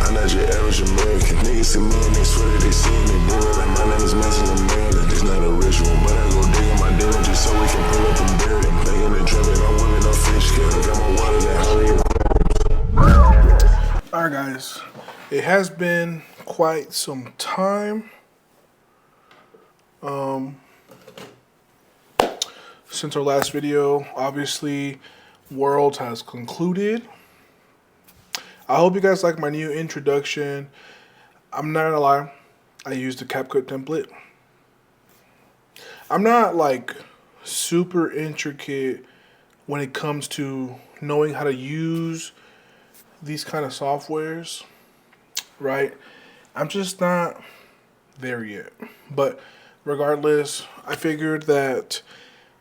I'm not your average American. Niggas see me and they swear that they see me. They do it like my name is Manson American. It's not a ritual, but I go dig in my dinner just so we can pull up and bury them. They in the trap and I'm whipping no fish scale. Got my water that Hollywood. Alright guys, it has been quite some time since our last video. Obviously, Worlds has concluded. I hope you guys like my new introduction. I'm not gonna lie, I used the CapCut template. I'm not like super intricate when it comes to knowing how to use these kind of softwares, right? I'm just not there yet. But regardless, I figured that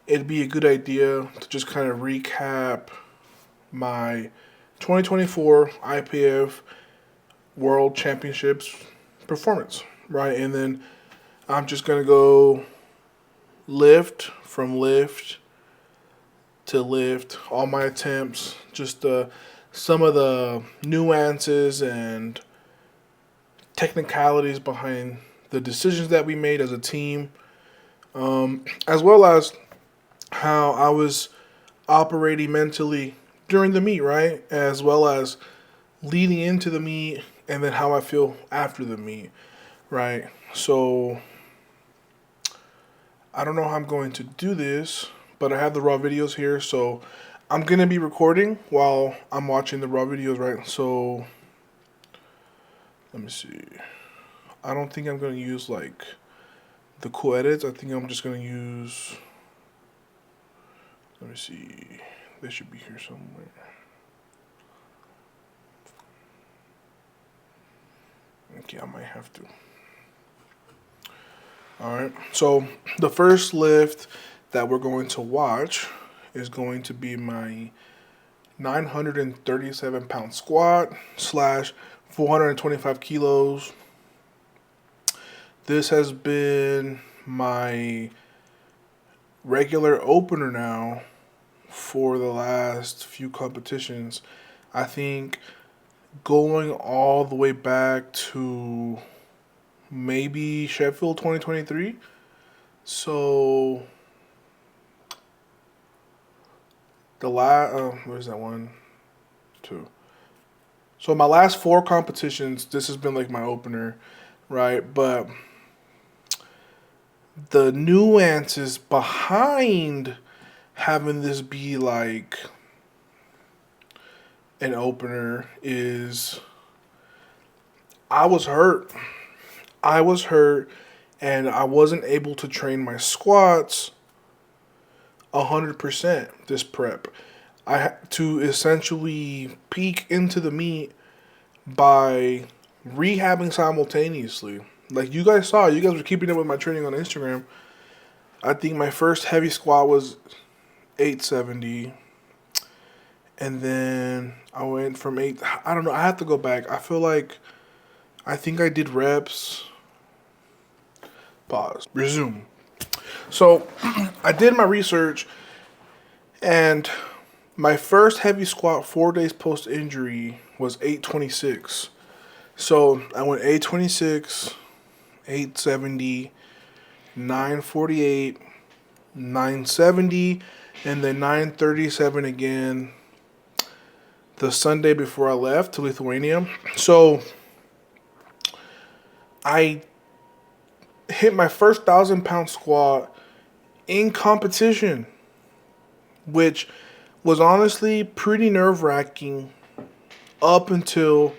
it'd be a good idea to just kind of recap my 2024 IPF World Championships performance, right? And then I'm just going to go lift from lift to lift, all my attempts, just some of the nuances and technicalities behind the decisions that we made as a team, as well as how I was operating mentally during the meet, right? As well as leading into the meet and then how I feel after the meet, right? So I don't know how I'm going to do this, but I have the raw videos here, so I'm going to be recording while I'm watching the raw videos, right? So let me see. I don't think I'm going to use like the cool edits. I think I'm just going to use, let me see. They should be here somewhere. Okay, I might have to. Alright, so the first lift that we're going to watch is going to be my 937 pound squat / 425 kilos. This has been my regular opener now for the last few competitions. I think going all the way back to maybe Sheffield 2023. So the where's that, 1, 2. So my last 4 competitions, this has been like my opener, right? But the nuances behind having this be like an opener is I was hurt and I wasn't able to train my squats 100% this prep. I had to essentially peek into the meet by rehabbing simultaneously. Like you guys saw, you guys were keeping up with my training on Instagram. I think my first heavy squat was 870. And then I went from 8, I don't know, I have to go back. I feel like, I think I did reps. Pause. Resume. So I did my research and my first heavy squat 4 days post injury was 826. So I went 826, 870, 948, 970, and then 937 again the Sunday before I left to Lithuania. So I hit my first 1,000-pound squat in competition, which was honestly pretty nerve-wracking up until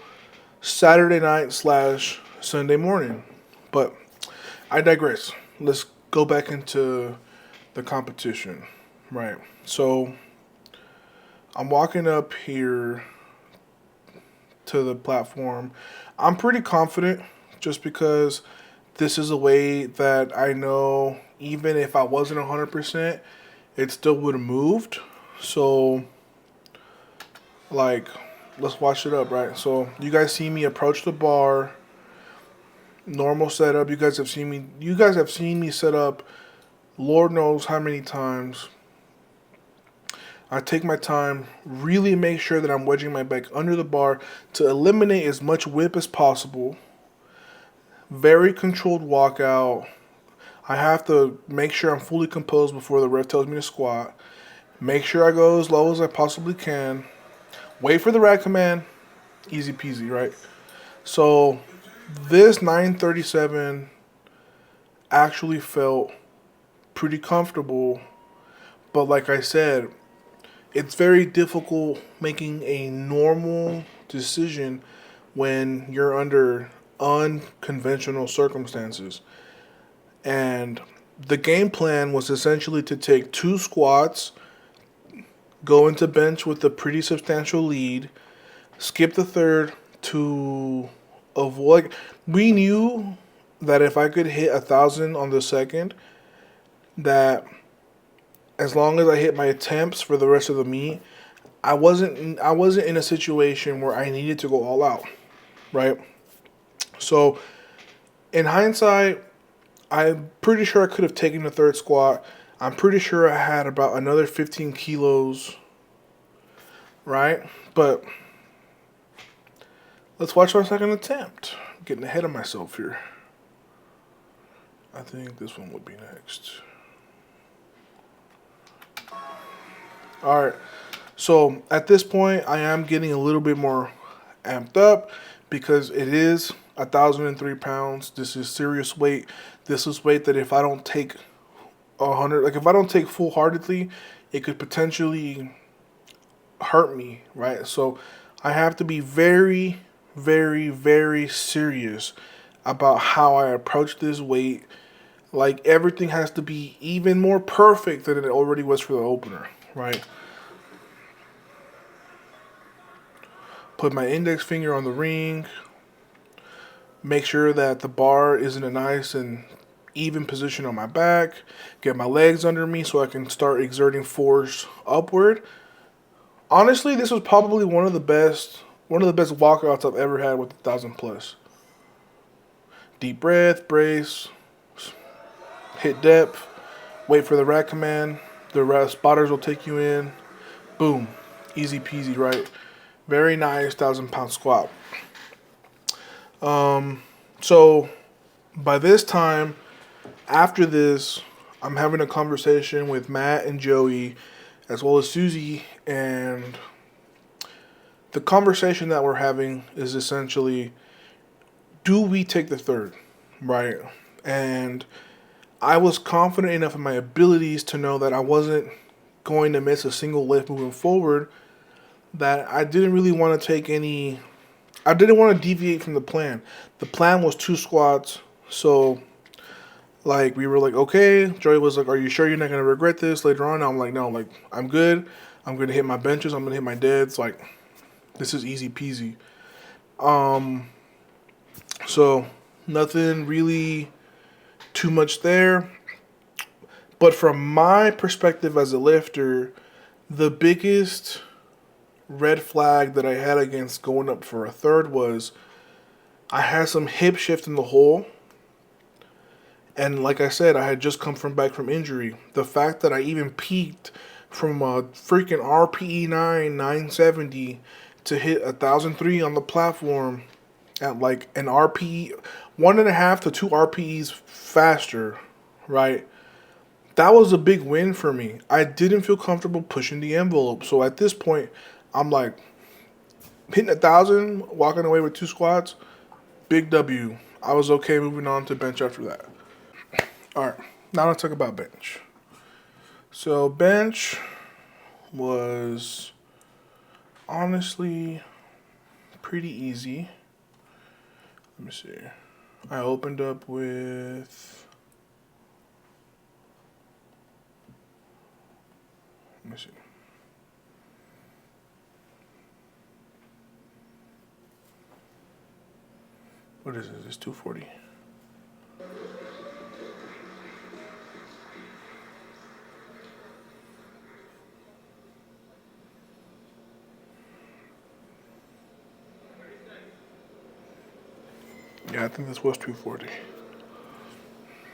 Saturday night / Sunday morning. But I digress. Let's go back into the competition. Right. So I'm walking up here to the platform. I'm pretty confident just because this is a weight that I know even if I wasn't 100%, it still would have moved. So, like, let's watch it up, right? So, you guys see me approach the bar. Normal setup. You guys have seen me set up Lord knows how many times. I take my time, really make sure that I'm wedging my back under the bar to eliminate as much whip as possible. Very controlled walkout. I have to make sure I'm fully composed before the ref tells me to squat. Make sure I go as low as I possibly can. Wait for the rack command. Easy peasy, right? So this 937 actually felt pretty comfortable. But like I said, it's very difficult making a normal decision when you're under unconventional circumstances. And the game plan was essentially to take 2 squats, go into bench with a pretty substantial lead, skip the third to avoid. We knew that if I could hit 1,000 on the second, that as long as I hit my attempts for the rest of the meet, I wasn't in a situation where I needed to go all out, right? So in hindsight, I'm pretty sure I could have taken the third squat. I'm pretty sure I had about another 15 kilos, right? But let's watch our second attempt. I'm getting ahead of myself here. I think this one would be next. All right. So at this point, I am getting a little bit more amped up because it is 1,003 pounds. This is serious weight. This is weight that if I don't take 100, like if I don't take full-heartedly, it could potentially hurt me, right? So I have to be very, very, very serious about how I approach this weight. Like everything has to be even more perfect than it already was for the opener, right? Put my index finger on the ring. Make sure that the bar is in a nice and even position on my back. Get my legs under me so I can start exerting force upward. Honestly, this was probably one of the best walkouts I've ever had with 1,000 plus. Deep breath, brace, hit depth, wait for the rack command. The spotters will take you in. Boom. Easy peasy, right? Very nice 1,000-pound squat. So by this time, after this, I'm having a conversation with Matt and Joey, as well as Susie, and the conversation that we're having is essentially, do we take the third, right? And I was confident enough in my abilities to know that I wasn't going to miss a single lift moving forward, that I didn't really want to take any... I didn't want to deviate from the plan. The plan was 2 squats, so... Like, we were like, okay. Joey was like, are you sure you're not going to regret this later on? I'm like, no, like, I'm good. I'm going to hit my benches. I'm going to hit my deads. Like, this is easy peasy. So, nothing really too much there. But from my perspective as a lifter, the biggest red flag that I had against going up for a third was I had some hip shift in the hole. And like I said, I had just come back from injury. The fact that I even peaked from a freaking RPE 970 to hit 1,003 on the platform at like an RPE, 1.5 to 2 RPEs faster, right? That was a big win for me. I didn't feel comfortable pushing the envelope. So at this point, I'm like, hitting 1,000, walking away with 2 squats, big W. I was okay moving on to bench after that. All right, now let's talk about bench. So bench was honestly pretty easy. Let me see. I opened up with... Let me see. What is this? It's 240. Yeah, I think this was 240.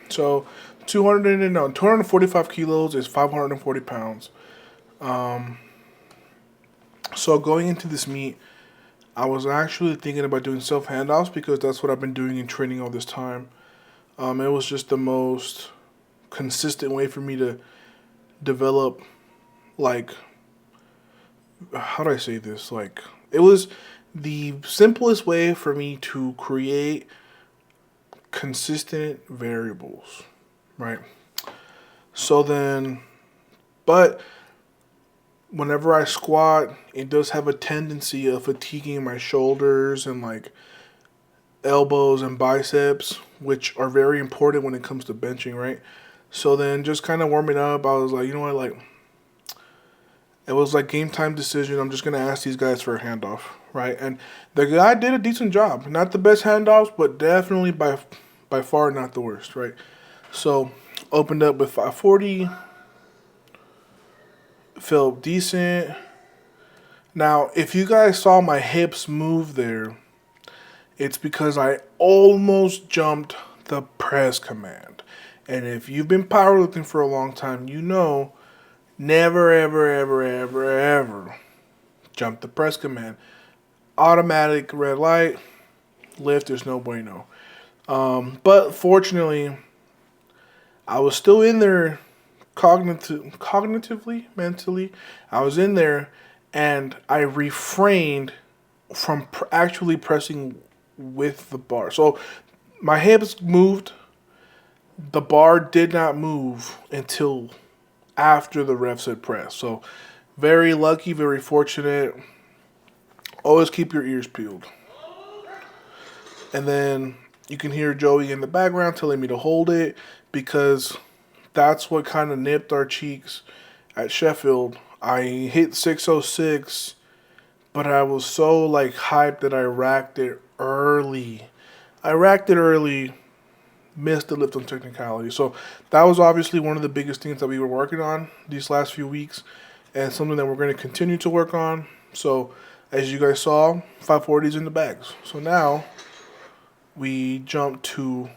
So 245 kilos is 540 pounds. So going into this meet, I was actually thinking about doing self handoffs because that's what I've been doing in training all this time. It was just the most consistent way for me to develop, like, how do I say this? Like, it was the simplest way for me to create consistent variables, right? So then, but whenever I squat, it does have a tendency of fatiguing my shoulders and like elbows and biceps, which are very important when it comes to benching, right? So then, just kind of warming up, I was like, you know what, like, it was like game time decision. I'm just gonna ask these guys for a handoff, right? And the guy did a decent job. Not the best handoffs, but definitely by far not the worst, right? So opened up with 540, felt decent. Now, if you guys saw my hips move there, it's because I almost jumped the press command. And if you've been powerlifting for a long time, you know never, ever, ever, ever, ever jump the press command. Automatic red light, lift, there's no bueno. But fortunately, I was still in there cognitively, mentally. I was in there and I refrained from actually pressing with the bar. So my hips moved. The bar did not move until after the ref said press. So very lucky, very fortunate. Always keep your ears peeled. And then you can hear Joey in the background telling me to hold it because that's what kind of nipped our cheeks at Sheffield. I hit 606, but I was so like hyped that I racked it early. Missed the lift on technicality. So that was obviously one of the biggest things that we were working on these last few weeks and something that we're going to continue to work on. So as you guys saw, 540s in the bags. So now we jump to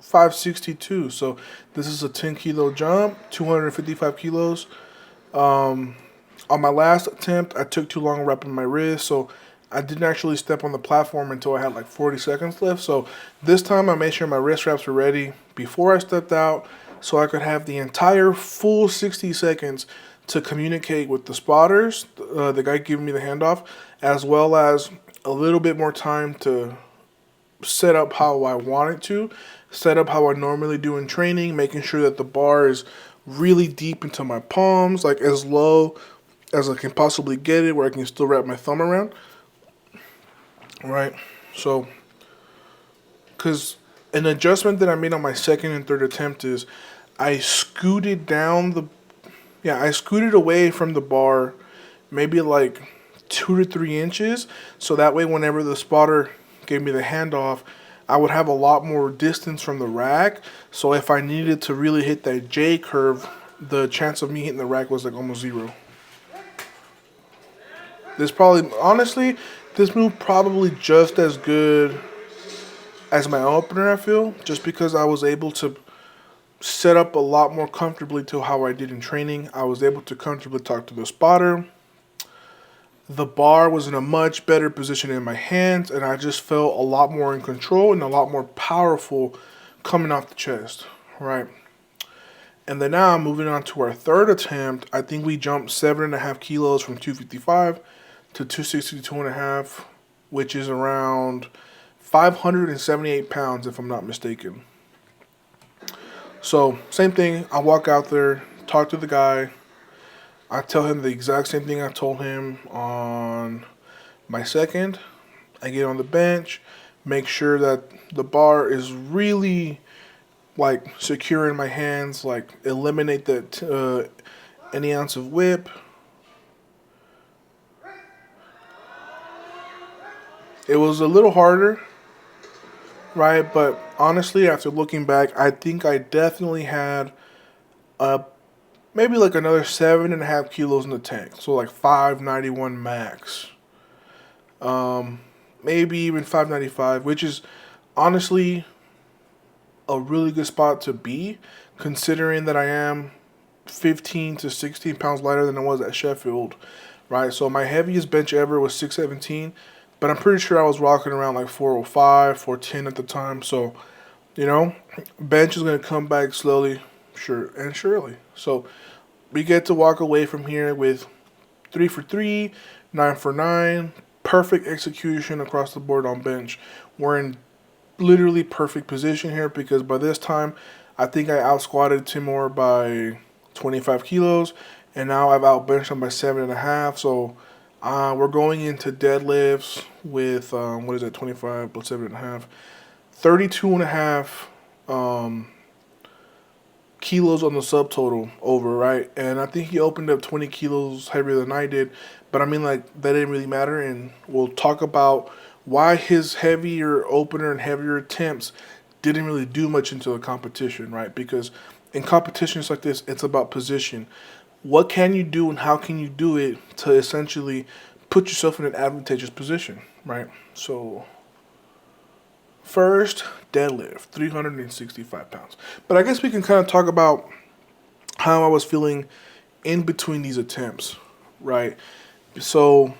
562. So this is a 10 kilo jump, 255 kilos. On my last attempt, I took too long wrapping my wrist, so I didn't actually step on the platform until I had like 40 seconds left. So this time I made sure my wrist wraps were ready before I stepped out so I could have the entire full 60 seconds to communicate with the spotters, the guy giving me the handoff, as well as a little bit more time to set up how I wanted to, set up how I normally do in training, making sure that the bar is really deep into my palms, like as low as I can possibly get it, where I can still wrap my thumb around. Right? So, because an adjustment that I made on my second and third attempt is I scooted away from the bar maybe like 2 to 3 inches. So that way, whenever the spotter gave me the handoff, I would have a lot more distance from the rack. So if I needed to really hit that J curve, the chance of me hitting the rack was like almost zero. This move probably just as good as my opener, I feel, just because I was able to set up a lot more comfortably to how I did in training. I was able to comfortably talk to the spotter. The bar was in a much better position in my hands, and I just felt a lot more in control and a lot more powerful coming off the chest, right? And then now moving on to our third attempt, I think we jumped 7.5 kilos from 255 to 262.5, which is around 578 pounds if I'm not mistaken. So same thing, I walk out there, talk to the guy. I tell him the exact same thing I told him on my second. I get on the bench, make sure that the bar is really like secure in my hands, like eliminate that any ounce of whip. It was a little harder, right? But honestly, after looking back, I think I definitely had maybe like another 7.5 kilos in the tank. So like 591 max. Maybe even 595, which is honestly a really good spot to be, considering that I am 15 to 16 pounds lighter than I was at Sheffield, right? So my heaviest bench ever was 617, but I'm pretty sure I was rocking around like 405, 410 at the time. So, you know, bench is going to come back slowly, sure and surely. So we get to walk away from here with 3 for 3, 9 for 9, perfect execution across the board on bench. We're in literally perfect position here because by this time, I think I out squatted Timur by 25 kilos, and now I've out benched him by 7.5. So we're going into deadlifts with what is that, 25 plus 7.5, 32.5 kilos on the subtotal over, right? And I think he opened up 20 kilos heavier than I did, but I mean, like, that didn't really matter. And we'll talk about why his heavier opener and heavier attempts didn't really do much into the competition, right? Because in competitions like this, it's about position. What can you do and how can you do it to essentially put yourself in an advantageous position, right? So first, deadlift, 365 pounds. But I guess we can kind of talk about how I was feeling in between these attempts, right? So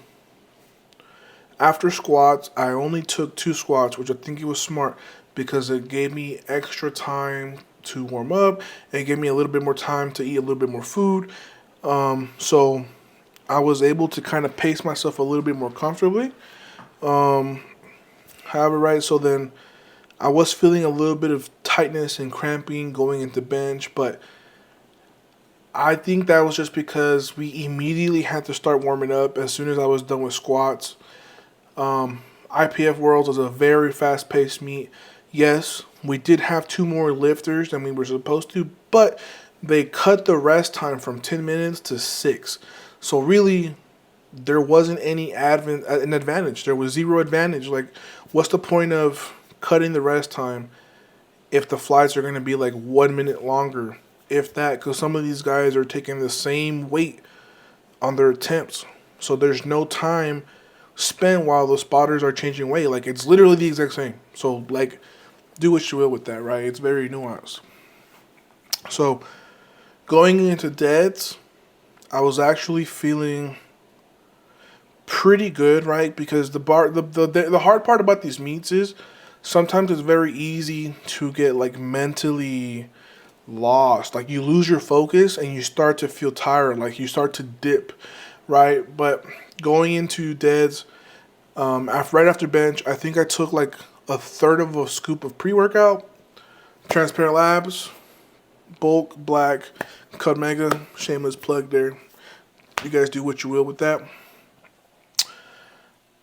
after squats, I only took 2 squats, which I think it was smart because it gave me extra time to warm up. It gave me a little bit more time to eat a little bit more food. So I was able to kind of pace myself a little bit more comfortably. However, right, so then I was feeling a little bit of tightness and cramping going into bench, but I think that was just because we immediately had to start warming up as soon as I was done with squats. IPF Worlds was a very fast-paced meet. Yes, we did have 2 more lifters than we were supposed to, but they cut the rest time from 10 minutes to 6. So really, there wasn't any an advantage. There was zero advantage. Like, what's the point of cutting the rest time if the flights are going to be like 1 minute longer, if that? Because some of these guys are taking the same weight on their attempts. So there's no time spent while the spotters are changing weight. Like, it's literally the exact same. So, like, do what you will with that, right? It's very nuanced. So going into deads, I was actually feeling pretty good, right? Because the hard part about these meets is sometimes it's very easy to get like mentally lost. Like, you lose your focus and you start to feel tired. Like, you start to dip, right? But going into deads, right after bench, I think I took like a third of a scoop of pre-workout, Transparent Labs, bulk, black, Cud Mega, shameless plug there. You guys do what you will with that.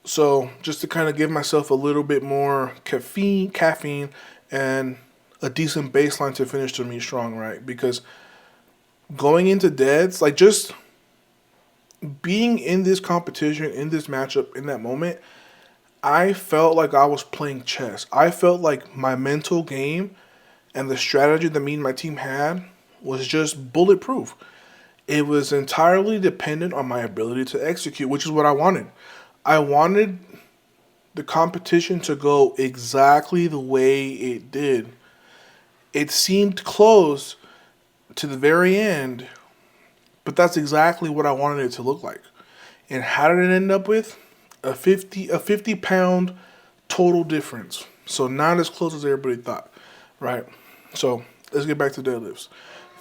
So just to kind of give myself a little bit more caffeine, and a decent baseline to finish the meet strong, right? Because going into deads, like, just being in this competition, in this matchup, in that moment, I felt like I was playing chess. I felt like my mental game and the strategy that me and my team had was just bulletproof. It was entirely dependent on my ability to execute, which is what I wanted. I wanted the competition to go exactly the way it did. It seemed close to the very end, but that's exactly what I wanted it to look like. And how did it end up with? A 50 pound total difference. So not as close as everybody thought, right? So let's get back to deadlifts.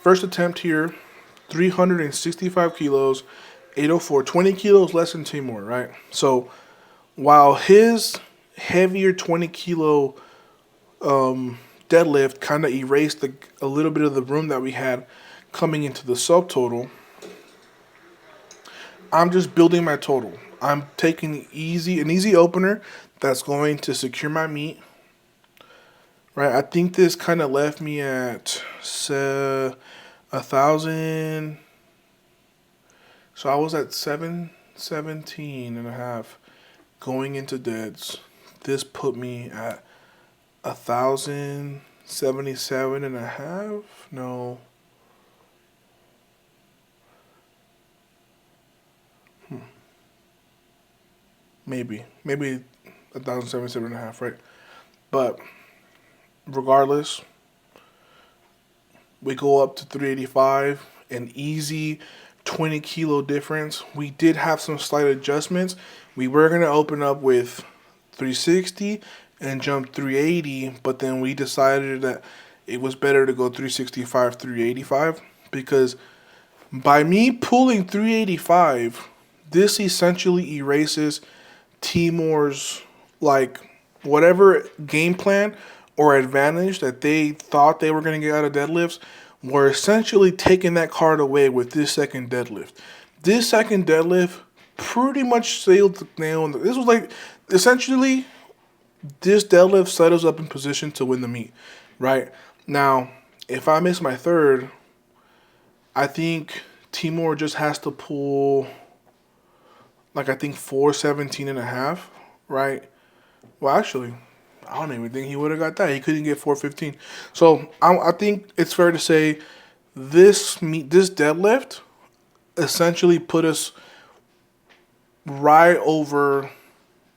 First attempt here, 365 kilos, 804, 20 kilos less than Timur, right? So while his heavier 20 kilo deadlift kind of erased a little bit of the room that we had coming into the subtotal, I'm just building my total. I'm taking an easy opener that's going to secure my meet. Right, I think this kind of left me at 1,000. So I was at 717.5 going into deads. This put me at 1,077.5. No. Maybe 1,077.5, right? But regardless, we go up to 385, an easy 20 kilo difference. We did have some slight adjustments. We were going to open up with 360 and jump 380, but then we decided that it was better to go 365, 385 because by me pulling 385, this essentially erases Timur's like whatever game plan or advantage that they thought they were going to get out of deadlifts. We're essentially taking that card away with this second deadlift. This second deadlift pretty much sealed the nail. This was like essentially this deadlift set us up in position to win the meet, right? Now, if I miss my third, I think Timur just has to pull like I think 417 and a half, right? Well, actually, I don't even think he would have got that. He couldn't get 415. So I think it's fair to say this deadlift essentially put us right over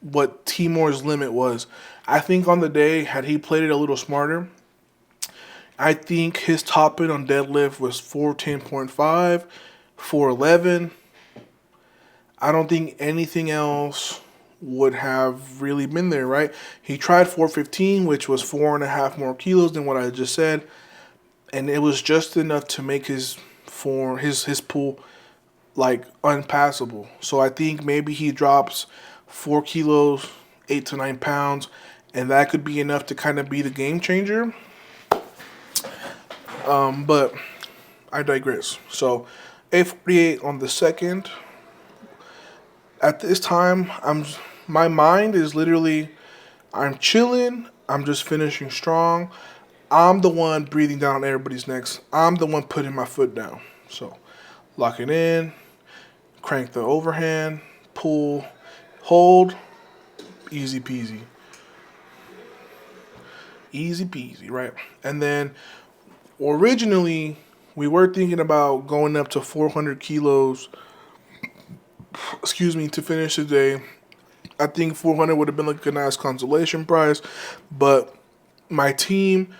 what Timur's limit was. I think on the day, had he played it a little smarter, I think his top end on deadlift was 410.5, 411. I don't think anything else would have really been there, right? He tried 415, which was 4.5 more kilos than what I just said, and it was just enough to make his pull like unpassable. So I think maybe he drops 4 kilos, 8 to 9 pounds, and that could be enough to kind of be the game changer. But I digress. So 848 on the second. At this time, my mind is literally, I'm chilling. I'm just finishing strong. I'm the one breathing down on everybody's necks. I'm the one putting my foot down. So lock it in, crank the overhand, pull, hold, easy peasy. Easy peasy, right? And then originally we were thinking about going up to 400 kilos, to finish the day. I think 400 would have been like a nice consolation prize, but my team,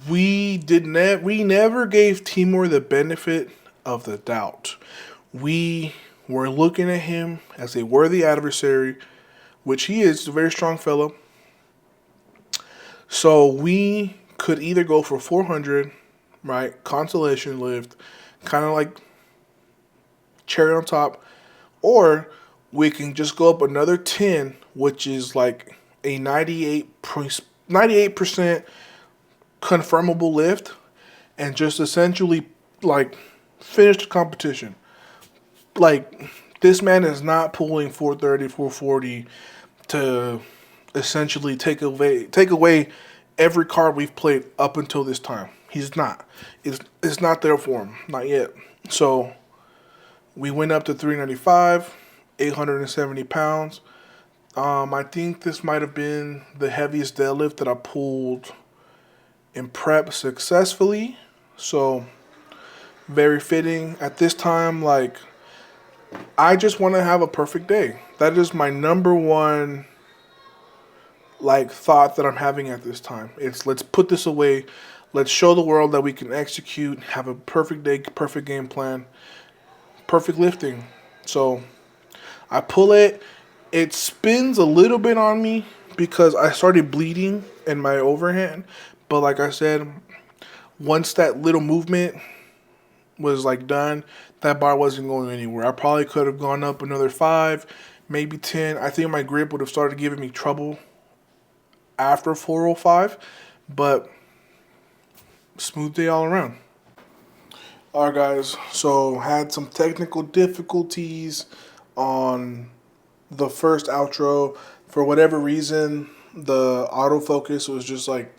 we never gave Timur the benefit of the doubt. We were looking at him as a worthy adversary, which he is, a very strong fellow. So we could either go for 400, right, consolation lift, kind of like cherry on top, or we can just go up another 10, which is like a 98% confirmable lift, and just essentially like finish the competition. Like, this man is not pulling 430, 440 to essentially take away every card we've played up until this time. He's not. It's not there for him. Not yet. So we went up to 395, 870 pounds. I think this might have been the heaviest deadlift that I pulled in prep successfully. So very fitting. At this time, like, I just want to have a perfect day. That is my number one like thought that I'm having at this time. It's let's put this away. Let's show the world that we can execute, have a perfect day, perfect game plan, perfect lifting. So I pull it. It spins a little bit on me because I started bleeding in my overhand. But like I said, once that little movement was like done, that bar wasn't going anywhere. I probably could have gone up another 5, maybe 10. I think my grip would have started giving me trouble after 405, but smooth day all around. All right, guys, so had some technical difficulties on the first outro. For whatever reason, the autofocus was just like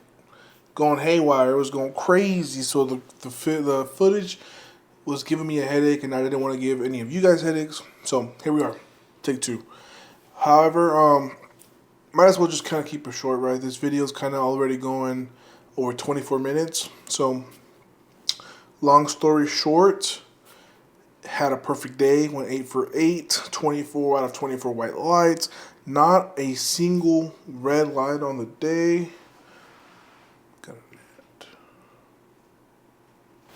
going haywire. It was going crazy, so the footage was giving me a headache, and I didn't want to give any of you guys headaches. So here we are, take 2. However, might as well just kind of keep it short, right? This video is kind of already going over 24 minutes. So long story short, had a perfect day, went 8 for 8, 24 out of 24 white lights. Not a single red light on the day. Got a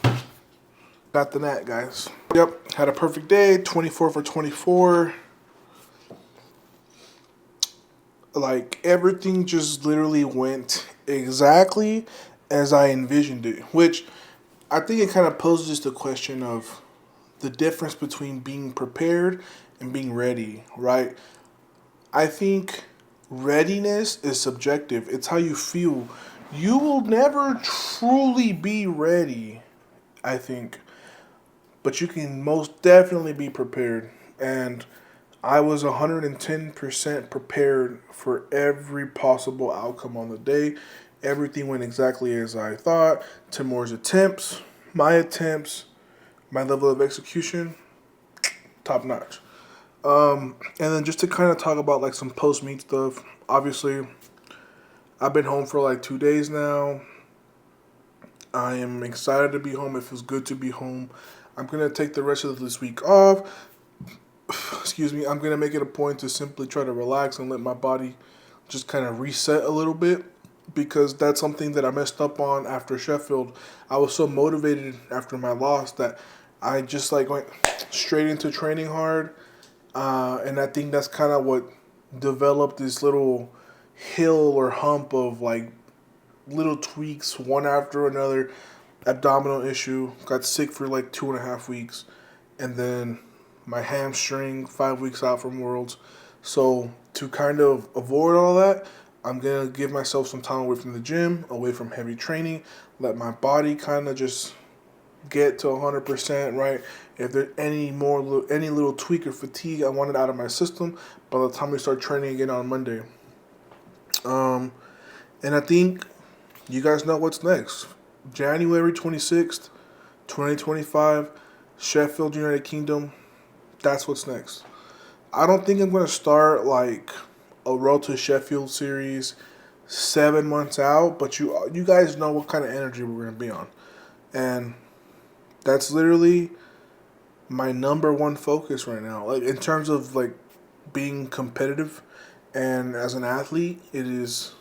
net. got the knack, guys. Yep, had a perfect day, 24 for 24. Like, everything just literally went exactly as I envisioned it, which I think it kind of poses the question of the difference between being prepared and being ready, right? I think readiness is subjective. It's how you feel. You will never truly be ready, I think, but you can most definitely be prepared. And I was 110% prepared for every possible outcome on the day. Everything went exactly as I thought. Timur's attempts, my level of execution, top notch. And then just to kind of talk about like some post meet stuff. Obviously, I've been home for like 2 days now. I am excited to be home. It feels good to be home. I'm gonna take the rest of this week off. Excuse me. I'm gonna make it a point to simply try to relax and let my body just kind of reset a little bit, because that's something that I messed up on after Sheffield. I was so motivated after my loss that I just like went straight into training hard. And I think that's kind of what developed this little hill or hump of like little tweaks, one after another. Abdominal issue, got sick for like 2.5 weeks, and then my hamstring 5 weeks out from Worlds. So to kind of avoid all that, I'm gonna give myself some time away from the gym, away from heavy training, let my body kind of just get to 100%, right? If there's any little tweak or fatigue, I want it out of my system by the time we start training again on Monday. And I think you guys know what's next. January 26th, 2025, Sheffield, United Kingdom. That's what's next. I don't think I'm going to start like a Road to Sheffield series 7 months out, but you guys know what kind of energy we're going to be on. And that's literally my number one focus right now. Like in terms of like being competitive and as an athlete, it is,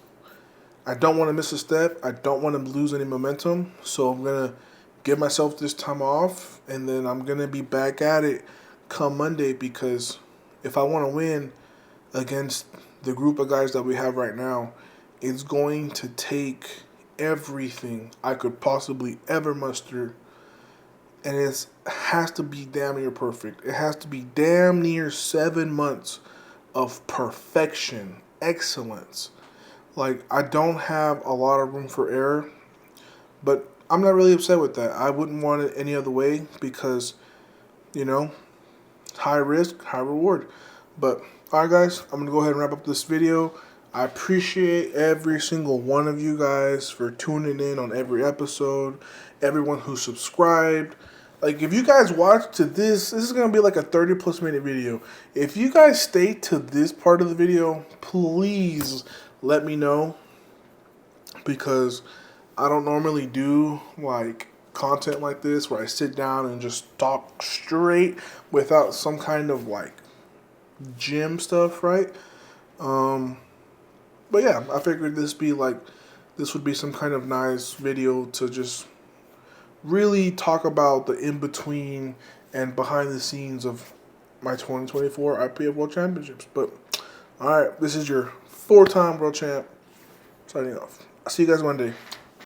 I don't want to miss a step. I don't want to lose any momentum. So I'm going to give myself this time off, and then I'm going to be back at it come Monday, because if I want to win against the group of guys that we have right now, it's going to take everything I could possibly ever muster. And it has to be damn near perfect. It has to be damn near 7 months of perfection, excellence. Like, I don't have a lot of room for error, but I'm not really upset with that. I wouldn't want it any other way, because, you know, high risk, high reward. But, alright guys, I'm going to go ahead and wrap up this video. I appreciate every single one of you guys for tuning in on every episode, everyone who subscribed. Like, if you guys watch to this is going to be like a 30+ minute video. If you guys stay to this part of the video, please let me know, because I don't normally do like content like this where I sit down and just talk straight without some kind of like gym stuff, right? But yeah, I figured this would be some kind of nice video to just really talk about the in-between and behind the scenes of my 2024 IPF World Championships. But, alright, this is your 4-time world champ signing off. I'll see you guys Monday.